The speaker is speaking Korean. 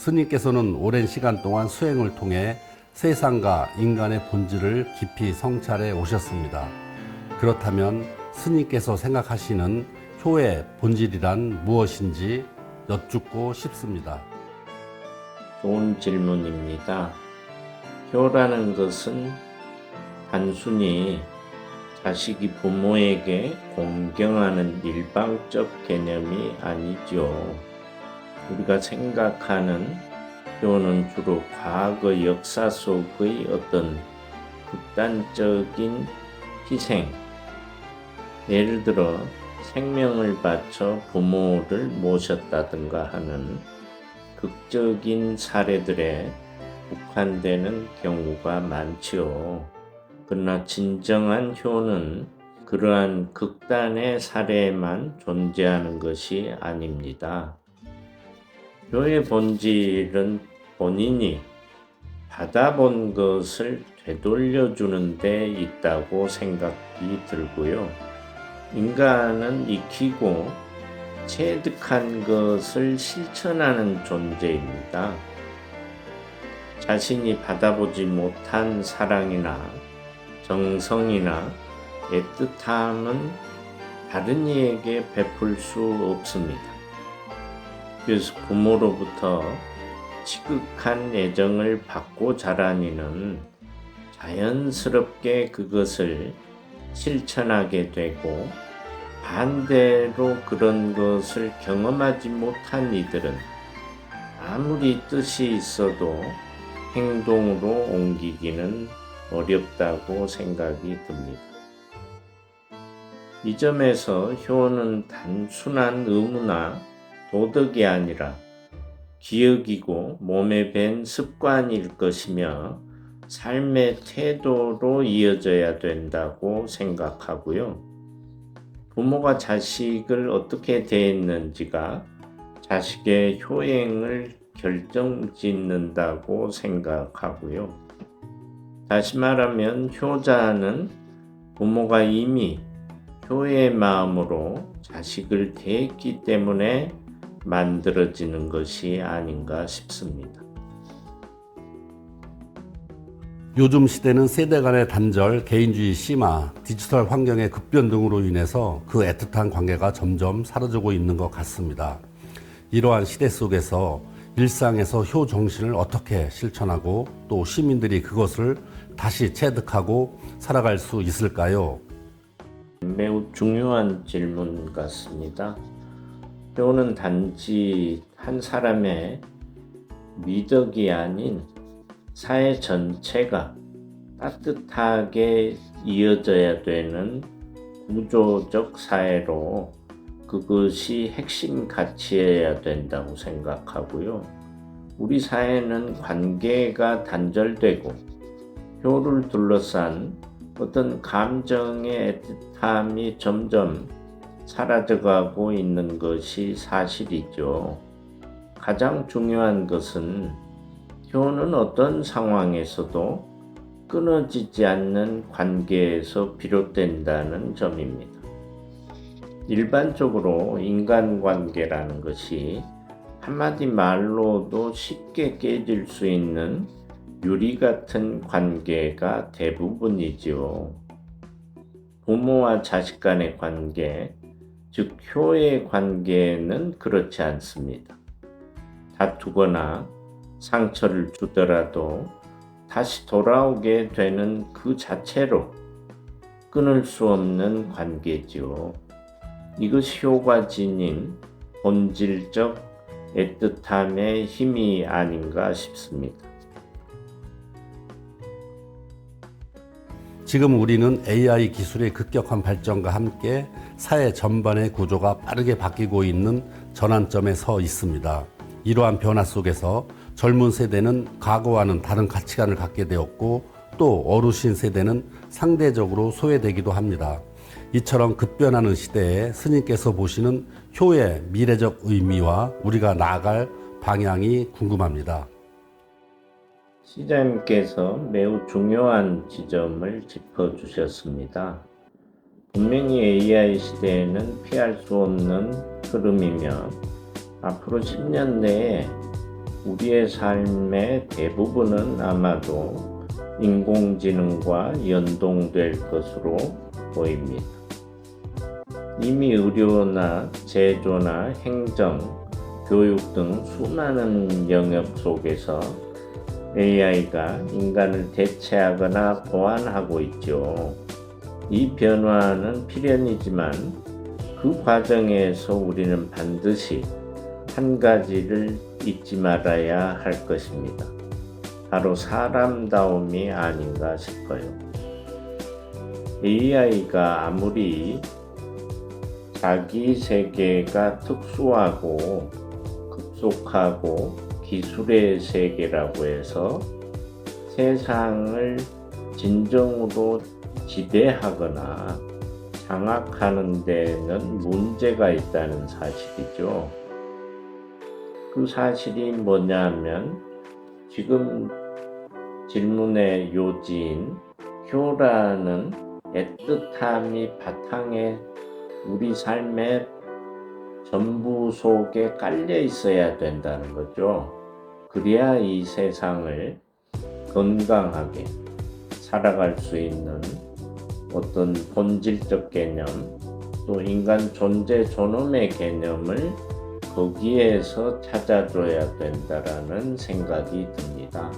스님께서는 오랜 시간 동안 수행을 통해 세상과 인간의 본질을 깊이 성찰해 오셨습니다. 그렇다면 스님께서 생각하시는 효의 본질이란 무엇인지 여쭙고 싶습니다. 좋은 질문입니다. 효라는 것은 단순히 자식이 부모에게 공경하는 일방적 개념이 아니죠. 우리가 생각하는 효는 주로 과거 역사 속의 어떤 극단적인 희생, 예를 들어 생명을 바쳐 부모를 모셨다든가 하는 극적인 사례들에 국한되는 경우가 많지요. 그러나 진정한 효는 그러한 극단의 사례에만 존재하는 것이 아닙니다. 효의 본질은 본인이 받아본 것을 되돌려주는 데 있다고 생각이 들고요. 인간은 익히고 체득한 것을 실천하는 존재입니다. 자신이 받아보지 못한 사랑이나 정성이나 애틋함은 다른 이에게 베풀 수 없습니다. 그래서 부모로부터 지극한 애정을 받고 자란 이는 자연스럽게 그것을 실천하게 되고, 반대로 그런 것을 경험하지 못한 이들은 아무리 뜻이 있어도 행동으로 옮기기는 어렵다고 생각이 듭니다. 이 점에서 효는 단순한 의무나 도덕이 아니라 기억이고 몸에 밴 습관일 것이며 삶의 태도로 이어져야 된다고 생각하고요. 부모가 자식을 어떻게 대했는지가 자식의 효행을 결정짓는다고 생각하고요. 다시 말하면 효자는 부모가 이미 효의 마음으로 자식을 대했기 때문에 만들어지는 것이 아닌가 싶습니다. 요즘 시대는 세대 간의 단절, 개인주의 심화, 디지털 환경의 급변 등으로 인해서 그 애틋한 관계가 점점 사라지고 있는 것 같습니다. 이러한 시대 속에서 일상에서 효 정신을 어떻게 실천하고 또 시민들이 그것을 다시 체득하고 살아갈 수 있을까요? 매우 중요한 질문 같습니다. 효는 단지 한 사람의 미덕이 아닌 사회 전체가 따뜻하게 이어져야 되는 구조적 사회로 그것이 핵심 가치여야 된다고 생각하고요. 우리 사회는 관계가 단절되고 효를 둘러싼 어떤 감정의 애틋함이 점점 사라져가고 있는 것이 사실이죠. 가장 중요한 것은 효는 어떤 상황에서도 끊어지지 않는 관계에서 비롯된다는 점입니다. 일반적으로 인간관계라는 것이 한마디 말로도 쉽게 깨질 수 있는 유리 같은 관계가 대부분이지요. 부모와 자식 간의 관계, 즉 효의 관계는 그렇지 않습니다. 다투거나 상처를 주더라도 다시 돌아오게 되는 그 자체로 끊을 수 없는 관계지요. 이것이 효가 지닌 본질적 애틋함의 힘이 아닌가 싶습니다. 지금 우리는 AI 기술의 급격한 발전과 함께 사회 전반의 구조가 빠르게 바뀌고 있는 전환점에 서 있습니다. 이러한 변화 속에서 젊은 세대는 과거와는 다른 가치관을 갖게 되었고 또 어르신 세대는 상대적으로 소외되기도 합니다. 이처럼 급변하는 시대에 스님께서 보시는 효의 미래적 의미와 우리가 나아갈 방향이 궁금합니다. 시장님께서 매우 중요한 지점을 짚어주셨습니다. 분명히 AI 시대에는 피할 수 없는 흐름이며 앞으로 10년 내에 우리의 삶의 대부분은 아마도 인공지능과 연동될 것으로 보입니다. 이미 의료나 제조나 행정, 교육 등 수많은 영역 속에서 AI가 인간을 대체하거나 보완하고 있죠. 이 변화는 필연이지만 그 과정에서 우리는 반드시 한 가지를 잊지 말아야 할 것입니다. 바로 사람다움이 아닌가 싶어요. AI가 아무리 자기 세계가 특수하고 급속하고 기술의 세계라고 해서 세상을 진정으로 지배하거나 장악하는 데는 문제가 있다는 사실이죠. 그 사실이 뭐냐면 지금 질문의 요지인 효라는 애틋함이 바탕에 우리 삶의 전부 속에 깔려 있어야 된다는 거죠. 그래야 이 세상을 건강하게 살아갈 수 있는 어떤 본질적 개념, 또 인간 존재 존엄의 개념을 거기에서 찾아줘야 된다라는 생각이 듭니다.